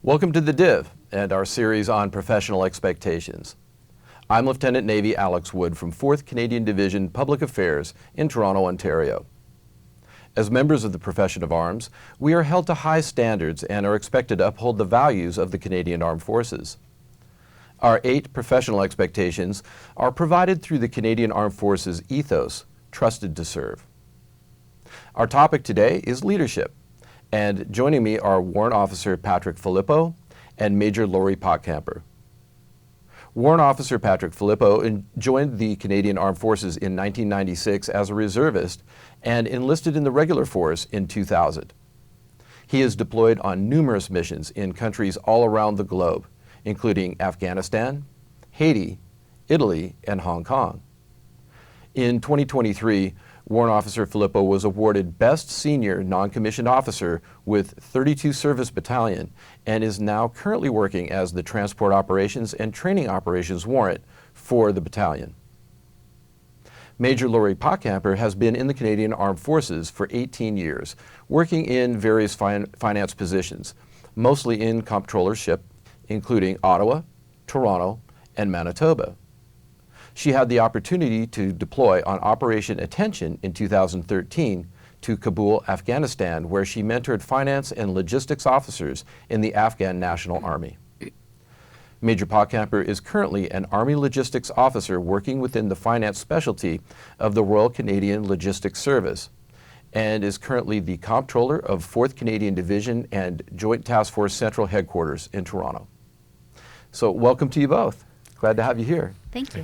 Welcome to the Div and our series on professional expectations. I'm Lieutenant Navy Alex Wood from 4th Canadian Division Public Affairs in Toronto, Ontario. As members of the profession of arms, we are held to high standards and are expected to uphold the values of the Canadian Armed Forces. Our 8 professional expectations are provided through the Canadian Armed Forces ethos, trusted to serve. Our topic today is leadership, and joining me are Warrant Officer Patrick Filippo and Major Laurie Potcamper. Warrant Officer Patrick Filippo joined the Canadian Armed Forces in 1996 as a reservist and enlisted in the regular force in 2000. He is deployed on numerous missions in countries all around the globe, including Afghanistan, Haiti, Italy, and Hong Kong. In 2023, Warrant Officer Filippo was awarded Best Senior Non-Commissioned Officer with 32 Service Battalion and is now currently working as the Transport Operations and Training Operations Warrant for the battalion. Major Laurie Potcamper has been in the Canadian Armed Forces for 18 years, working in various finance positions, mostly in comptrollership, including Ottawa, Toronto, and Manitoba. She had the opportunity to deploy on Operation Attention in 2013 to Kabul, Afghanistan, where she mentored finance and logistics officers in the Afghan National Army. Major Potcamper is currently an Army Logistics Officer working within the finance specialty of the Royal Canadian Logistics Service and is currently the Comptroller of 4th Canadian Division and Joint Task Force Central Headquarters in Toronto. So welcome to you both. Glad to have you here. Thank you.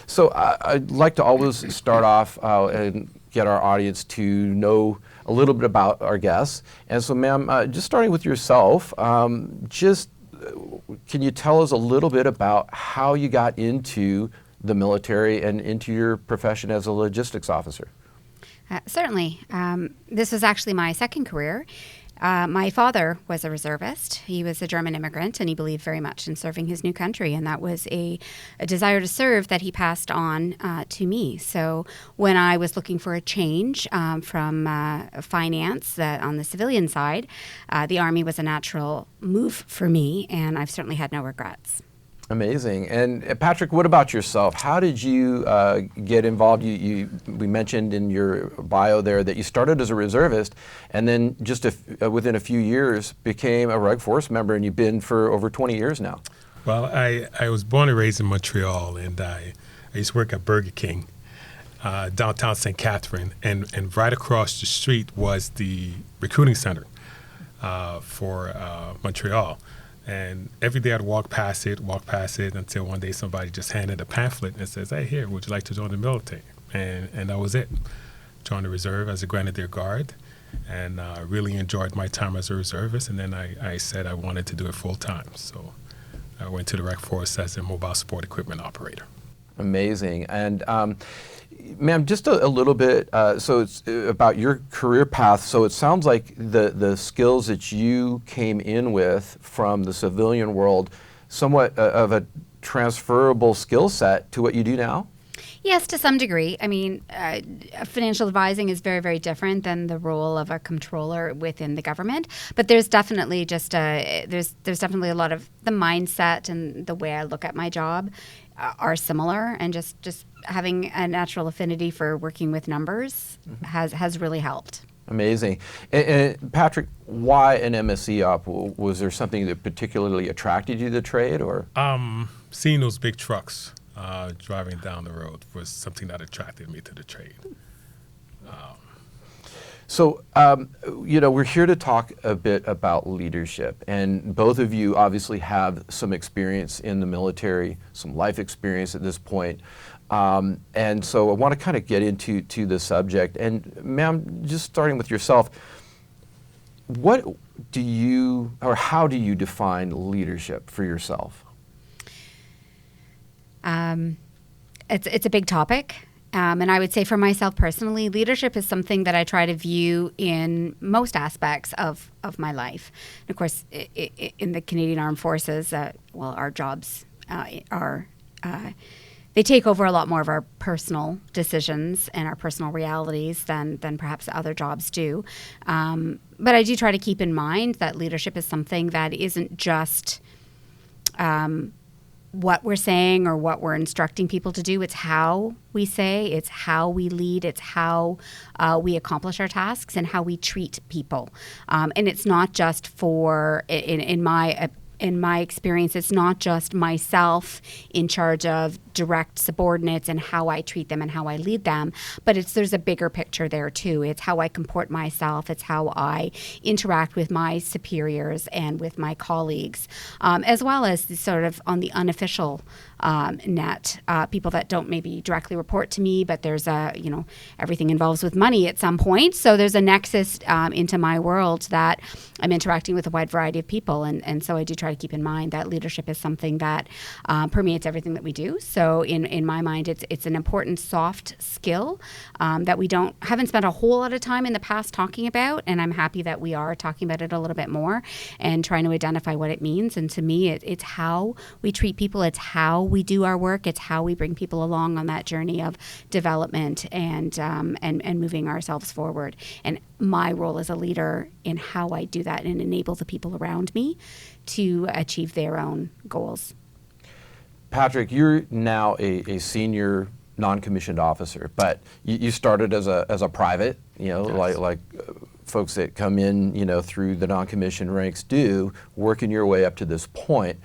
So I'd like to always start off and get our audience to know a little bit about our guests. And so, ma'am, just starting with yourself, can you tell us a little bit about how you got into the military and into your profession as a logistics officer? Certainly. This was actually my second career. My father was a reservist. He was a German immigrant, and he believed very much in serving his new country, and that was a desire to serve that he passed on to me. So when I was looking for a change from finance on the civilian side, the Army was a natural move for me, and I've certainly had no regrets. Amazing. And Patrick, what about yourself? How did you get involved? We mentioned in your bio there that you started as a reservist and then just within a few years became a Reg Force member, and you've been for over 20 years now. Well, I was born and raised in Montreal, and I used to work at Burger King, downtown St. Catherine, and right across the street was the recruiting center for Montreal. And every day I'd walk past it until one day somebody just handed a pamphlet and says, "Hey, here, would you like to join the military?" And that was it. Joined the reserve as a Grenadier Guard, and really enjoyed my time as a reservist. And then I said I wanted to do it full time. So I went to the Rec Force as a mobile sport equipment operator. Amazing. And ma'am, just a little bit, so it's about your career path. So it sounds like the skills that you came in with from the civilian world, somewhat of a transferable skill set to what you do now? Yes, to some degree. I mean, financial advising is very, very different than the role of a comptroller within the government. But there's definitely there's definitely a lot of the mindset and the way I look at my job are similar, and just having a natural affinity for working with numbers has really helped. Amazing. And Patrick, why an MSc op? Was there something that particularly attracted you to the trade, or? Seeing those big trucks driving down the road was something that attracted me to the trade. So, we're here to talk a bit about leadership, and both of you obviously have some experience in the military, some life experience at this point. And so I want to kind of get into the subject. And ma'am, just starting with yourself, how do you define leadership for yourself? It's a big topic. And I would say for myself personally, leadership is something that I try to view in most aspects of my life. And of course, in the Canadian Armed Forces, our jobs are they take over a lot more of our personal decisions and our personal realities than perhaps other jobs do. But I do try to keep in mind that leadership is something that isn't just what we're saying or what we're instructing people to do. It's how we say, it's how we lead, it's how we accomplish our tasks and how we treat people. And it's not just for, in my experience, it's not just myself in charge of direct subordinates and how I treat them and how I lead them, but there's a bigger picture there too. It's how I comport myself. It's how I interact with my superiors and with my colleagues, as well as sort of on the unofficial net, people that don't maybe directly report to me, but there's everything involves with money at some point. So there's a nexus into my world that I'm interacting with a wide variety of people. And so I do try to keep in mind that leadership is something that permeates everything that we do. So in my mind, it's an important soft skill that we haven't spent a whole lot of time in the past talking about. And I'm happy that we are talking about it a little bit more and trying to identify what it means. And to me, it's how we treat people. It's how we do our work. It's how we bring people along on that journey of development and moving ourselves forward. And my role as a leader in how I do that and enable the people around me to achieve their own goals. Patrick, you're now a senior non-commissioned officer, but you started as a private, Yes. like folks that come in, through the non-commissioned ranks do, working your way up to this point.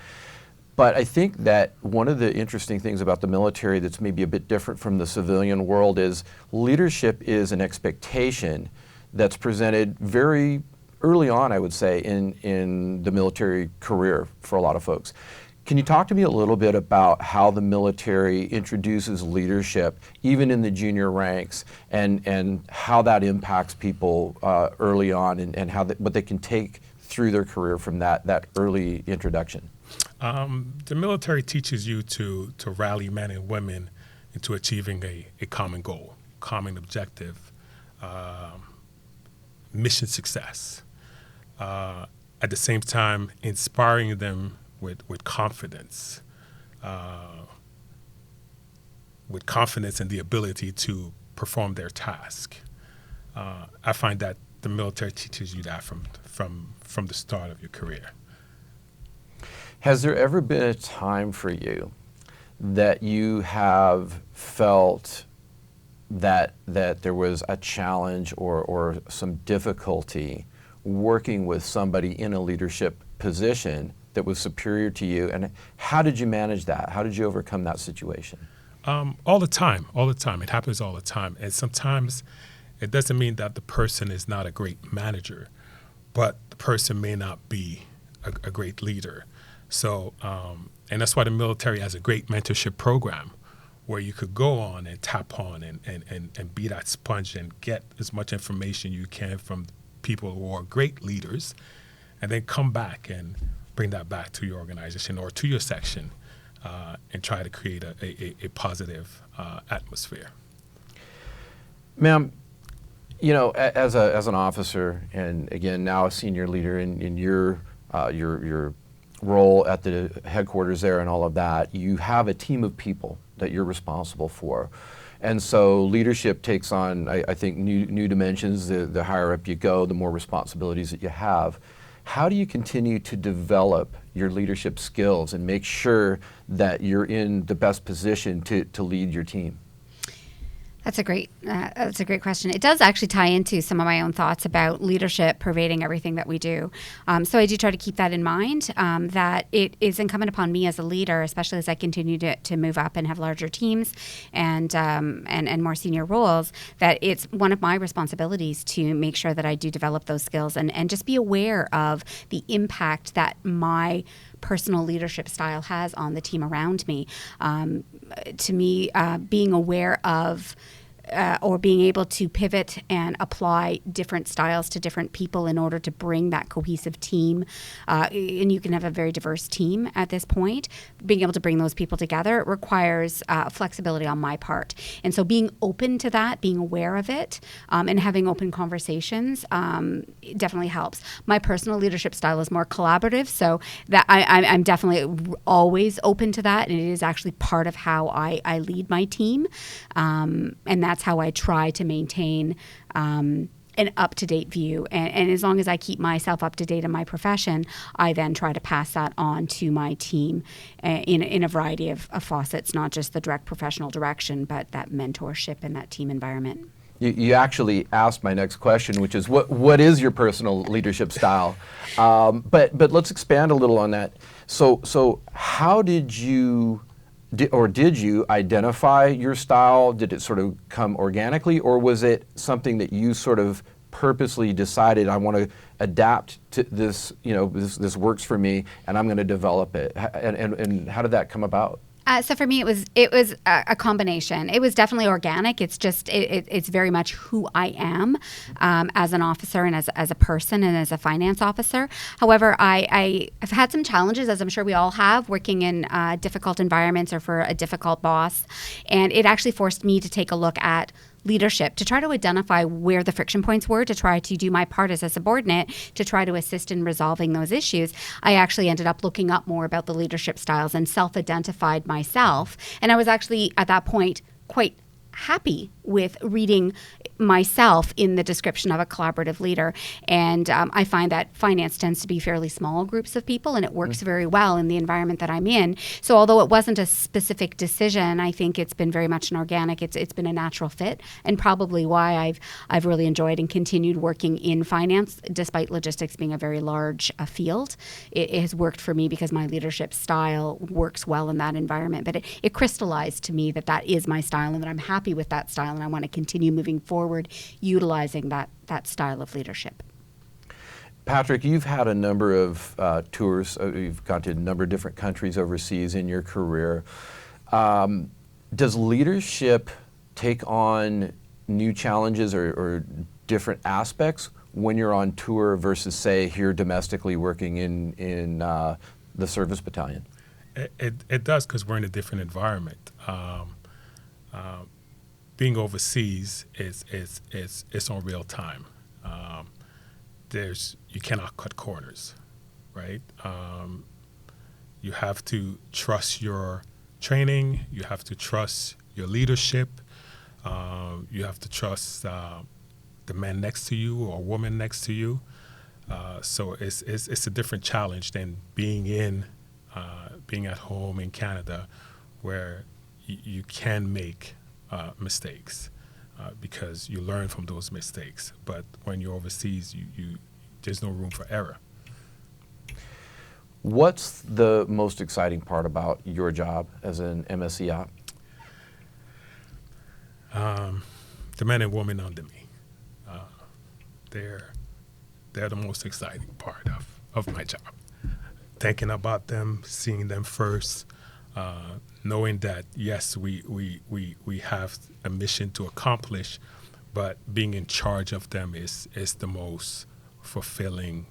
But I think that one of the interesting things about the military that's maybe a bit different from the civilian world is leadership is an expectation that's presented very early on, I would say, in the military career for a lot of folks. Can you talk to me a little bit about how the military introduces leadership, even in the junior ranks, and how that impacts people early on, and what they can take through their career from that early introduction? The military teaches you to rally men and women into achieving a common goal, common objective, mission success. At the same time, inspiring them with confidence, and the ability to perform their task. I find that the military teaches you that from the start of your career. Has there ever been a time for you that you have felt that there was a challenge or some difficulty working with somebody in a leadership position that was superior to you, and how did you manage that? How did you overcome that situation? All the time. It happens all the time. And sometimes it doesn't mean that the person is not a great manager, but the person may not be a great leader. So, and that's why the military has a great mentorship program where you could go on and tap on and be that sponge and get as much information you can from people who are great leaders, and then come back and bring that back to your organization or to your section and try to create a positive atmosphere. Ma'am, as an officer, and again now a senior leader in your role at the headquarters there and all of that, you have a team of people that you're responsible for. And so leadership takes on, I think, new dimensions. The higher up you go, the more responsibilities that you have. How do you continue to develop your leadership skills and make sure that you're in the best position to lead your team? That's a great question. It does actually tie into some of my own thoughts about leadership pervading everything that we do. So I do try to keep that in mind, that it is incumbent upon me as a leader, especially as I continue to move up and have larger teams and more senior roles, that it's one of my responsibilities to make sure that I do develop those skills and just be aware of the impact that my personal leadership style has on the team around me. To me, being aware of or being able to pivot and apply different styles to different people in order to bring that cohesive team. And you can have a very diverse team at this point. Being able to bring those people together requires flexibility on my part. And so being open to that, being aware of it, and having open conversations definitely helps. My personal leadership style is more collaborative, so that I'm definitely always open to that, and it is actually part of how I lead my team. And that's how I try to maintain an up-to-date view. And as long as I keep myself up-to-date in my profession, I then try to pass that on to my team in a variety of facets, not just the direct professional direction, but that mentorship and that team environment. You actually asked my next question, which is what is your personal leadership style? But let's expand a little on that. So how did you identify your style? Did it sort of come organically, or was it something that you sort of purposely decided, I want to adapt to this, this works for me, and I'm going to develop it? And how did that come about? So for me, it was a combination. It was definitely organic. It's just it's very much who I am as an officer and as a person and as a finance officer. However, I've had some challenges, as I'm sure we all have, working in difficult environments or for a difficult boss, and it actually forced me to take a look at leadership, to try to identify where the friction points were, to try to do my part as a subordinate, to try to assist in resolving those issues. I actually ended up looking up more about the leadership styles and self-identified myself. And I was actually, at that point, quite happy with reading myself in the description of a collaborative leader. And I find that finance tends to be fairly small groups of people, and it works very well in the environment that I'm in. So although it wasn't a specific decision, I think it's been very much an organic, it's been a natural fit, and probably why I've really enjoyed and continued working in finance, despite logistics being a very large field. It has worked for me because my leadership style works well in that environment. But it crystallized to me that is my style, and that I'm happy with that style, and I want to continue moving forward utilizing that style of leadership. Patrick, you've had a number of tours. You've gone to a number of different countries overseas in your career. Does leadership take on new challenges or different aspects when you're on tour versus, say, here domestically working in the service battalion? It does, because we're in a different environment. Being overseas is on real time. You cannot cut corners, right? You have to trust your training. You have to trust your leadership. You have to trust the man next to you or woman next to you. So it's a different challenge than being at home in Canada, where you can make mistakes because you learn from those mistakes. But when you're overseas, there's no room for error. What's the most exciting part about your job as an MSC op? The men and women under me. They're the most exciting part of my job. Thinking about them, seeing them first, knowing that, yes, we have a mission to accomplish, but being in charge of them is the most fulfilling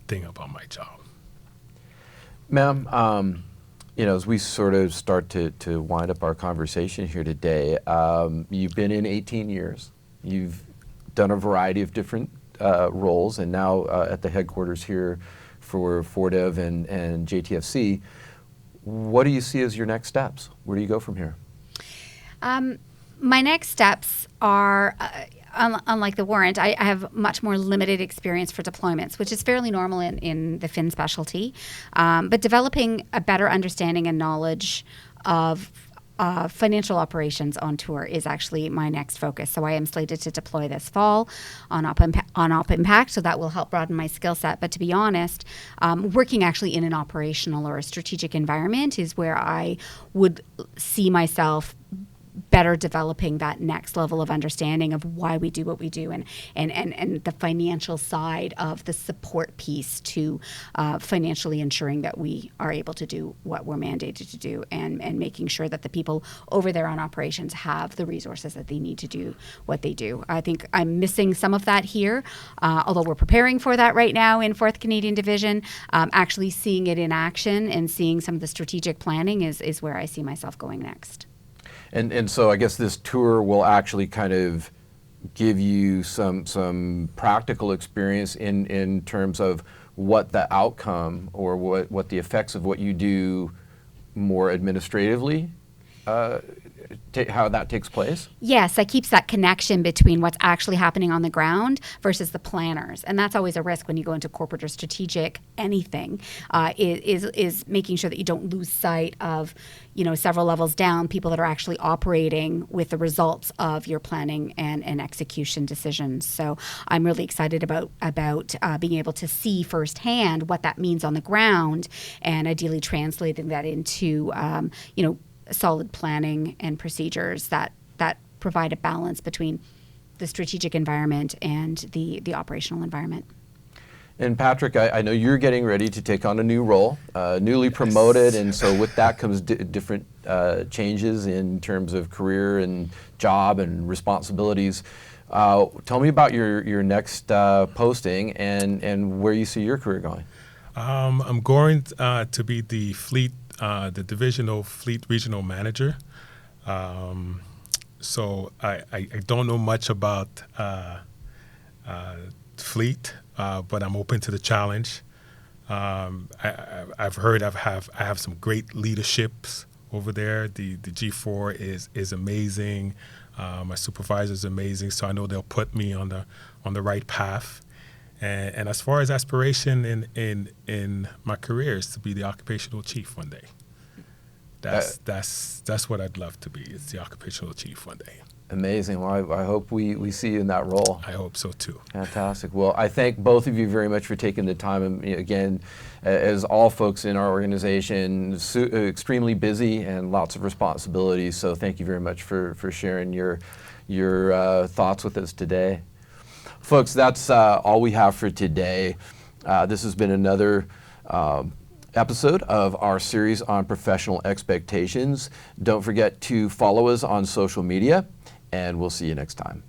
thing about my job. Ma'am, as we sort of start to wind up our conversation here today, you've been in 18 years. You've done a variety of different roles, and now at the headquarters here for FORDEV and JTFC. What do you see as your next steps? Where do you go from here? My next steps are, unlike the warrant, I have much more limited experience for deployments, which is fairly normal in the Fin specialty. But developing a better understanding and knowledge of financial operations on tour is actually my next focus. So I am slated to deploy this fall on Op Impact, so that will help broaden my skill set. But to be honest, working actually in an operational or a strategic environment is where I would see myself better developing that next level of understanding of why we do what we do, and the financial side of the support piece to financially ensuring that we are able to do what we're mandated to do, and making sure that the people over there on operations have the resources that they need to do what they do. I think I'm missing some of that here, although we're preparing for that right now in 4th Canadian Division. Actually seeing it in action and seeing some of the strategic planning is where I see myself going next. And so I guess this tour will actually kind of give you some practical experience in terms of what the outcome or what the effects of what you do more administratively, how that takes place? Yes, that keeps that connection between what's actually happening on the ground versus the planners. And that's always a risk when you go into corporate or strategic anything, is making sure that you don't lose sight of, several levels down, people that are actually operating with the results of your planning and execution decisions. So I'm really excited about being able to see firsthand what that means on the ground, and ideally translating that into, solid planning and procedures that provide a balance between the strategic environment and the operational environment. And Patrick, I know you're getting ready to take on a new role, newly promoted, and so with that comes different changes in terms of career and job and responsibilities. Tell me about your next posting and where you see your career going. I'm going to be the divisional fleet regional manager. So I don't know much about fleet, but I'm open to the challenge. I've heard I have some great leaderships over there. The G4 is amazing. My supervisor is amazing, so I know they'll put me on the right path. And as far as aspiration in my career is to be the occupational chief one day. That's what I'd love to be. It's the occupational chief one day. Amazing. Well, I hope we see you in that role. I hope so too. Fantastic. Well, I thank both of you very much for taking the time. And again, as all folks in our organization, extremely busy and lots of responsibilities. So thank you very much for sharing your thoughts with us today. Folks, that's all we have for today. This has been another episode of our series on professional expectations. Don't forget to follow us on social media, and we'll see you next time.